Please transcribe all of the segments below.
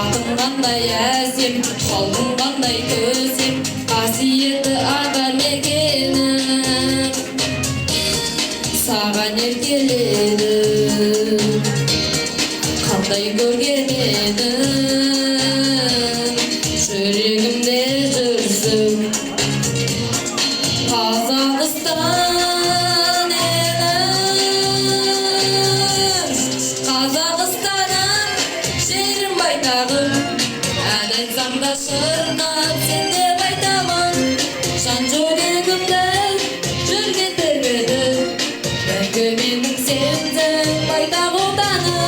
Atың қандай әсем, қалың қандай көсем, қасиетті ата мекенім саған еркеледі. Қандай көрген едің, жүрегімде жүрсің. Қазақстан елім, Қазақстаным, жерім байтағым, ән айтсам да шырқап сен деп айтамын. Жан жүрегімді жүрген тербетіп, мәңгі менің сенсің байтақ отаным.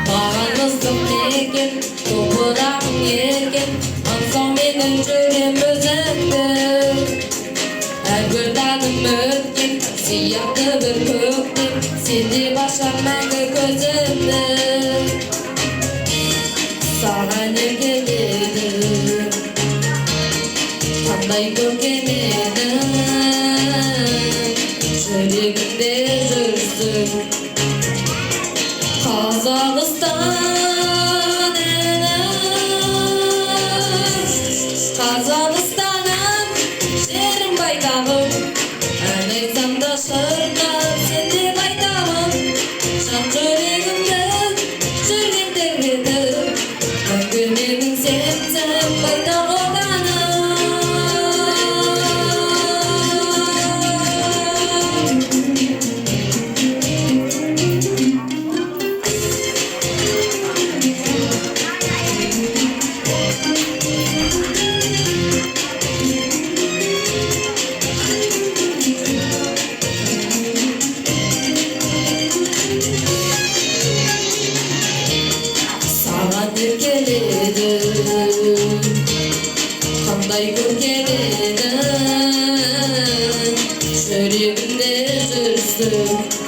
Маған ыстық мекен, топырағың еркен, аңсау менің жүрем өзіңді. Әрбір таңым өткен, сияқты бір көктем, сенде башар мәңгі көзімді. Саған еркеледі, қандай көрген едің, жүрегімде жүрсің. Қазақстан елім, Қазақстаным, жерім байтағым, ән айтсам да шырқап сен деп айтамын. Жан жүрегімді жүрген тербетіп, мәңгі менің сенсің байтақ отаным. Саған еркеледі, қандай көрген едің, жүрегімде жүрсің.